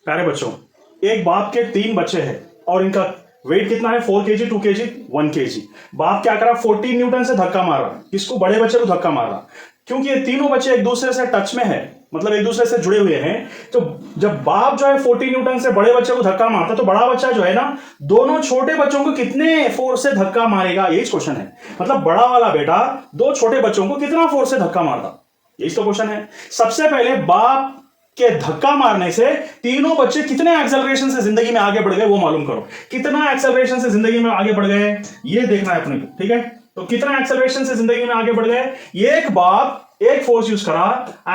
प्यारे बच्चों, एक बाप के 3 बच्चे हैं और इनका वेट कितना है? 4 kg, 2 kg, 1 kg। बाप क्या करा? 14 न्यूटन से धक्का मार रहा। किसको? बड़े बच्चे को धक्का मार रहा। क्योंकि ये तीनों बच्चे एक दूसरे से टच में है, मतलब एक दूसरे से जुड़े हुए हैं। तो जब बाप जो है 14 न्यूटन से बड़े बच्चे को धक्का मारता, तो बड़ा बच्चा जो है ना, दोनों छोटे बच्चों को कितने फोर्स से धक्का मारेगा? यही क्वेश्चन है। मतलब बड़ा वाला बेटा दो छोटे बच्चों को कितना फोर्स से धक्का मारता, यही तो क्वेश्चन है। सबसे पहले बाप के धक्का मारने से तीनों बच्चे कितने एक्सेलरेशन से जिंदगी में आगे बढ़ गए वो मालूम करो। कितना एक्सेलरेशन से जिंदगी में आगे बढ़ गए ये देखना है अपने को, ठीक है? तो कितना एक्सेलरेशन से जिंदगी में आगे बढ़ गए? एक बाप एक फोर्स यूज करा,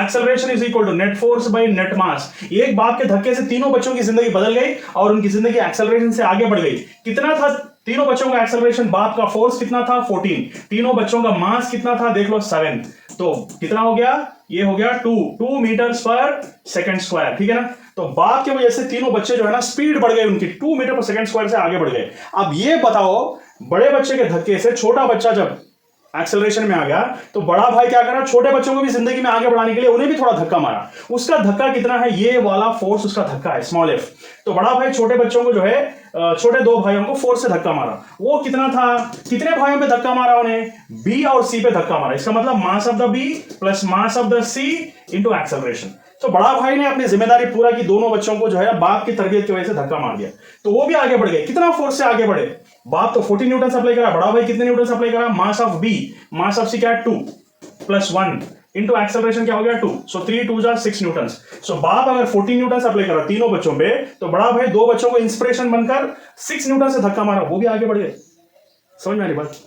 acceleration is equal to net force by net mass. एक बाप के धक्के से तीनों बच्चों की जिंदगी बदल गई और उनकी जिंदगी एक्सेलरेशन से आगे बढ़ गई। कितना था तीनों बच्चों का एक्सेलरेशन? बाप का फोर्स कितना था? 14। तीनों बच्चों का मास कितना था? देख लो 7। तो कितना हो गया? ये हो गया 2 मीटर्स पर सेकंड स्क्वायर, ठीक है ना? तो बाप की वजह से तीनों बच्चे जो है ना, स्पीड बढ़ गई उनकी, 2 मीटर पर सेकंड स्क्वायर से आगे बढ़ गए। अब ये बताओ, बड़े बच्चे के धक्के से छोटा बच्चा जब एक्सेलरेशन में आ गया, तो बड़ा भाई क्या करा? छोटे बच्चों को भी जिंदगी में आगे बढ़ाने के लिए उन्हें भी थोड़ा धक्का मारा। उसका धक्का कितना है? ये वाला फोर्स उसका धक्का है, स्मॉल एफ। तो बड़ा भाई छोटे बच्चों को जो है, छोटे दो भाइयों को फोर्स से धक्का मारा। वो कितना था? कितने भाइयों पे धक्का मारा उन्हें? बी और सी पे धक्का मारा। इसका मतलब mass of the B plus mass of the C into acceleration. तो बड़ा भाई ने अपनी जिम्मेदारी पूरा की, दोनों बच्चों को जो है बाप की तरबियत की वजह से धक्का मार दिया, तो वो भी आगे बढ़ गए। कितना फोर्स से आगे बढ़े? बाप तो 14 न्यूटन अप्लाई करा, बड़ा भाई कितने न्यूटन अप्लाई करा? Mass of B, mass of C क्या है? 2 प्लस 1 इंटू एक्सेलरेशन क्या हो गया? 2। सो 3 2 जा 6 न्यूटन। सो बाप अगर 14 न्यूटन अप्लाई करा तीनों बच्चों पे, तो बड़ा भाई दो बच्चों को इंस्पिरेशन बनकर 6 न्यूटन से धक्का मारा, वो भी आगे बढ़ गए। समझ में आ रही बात?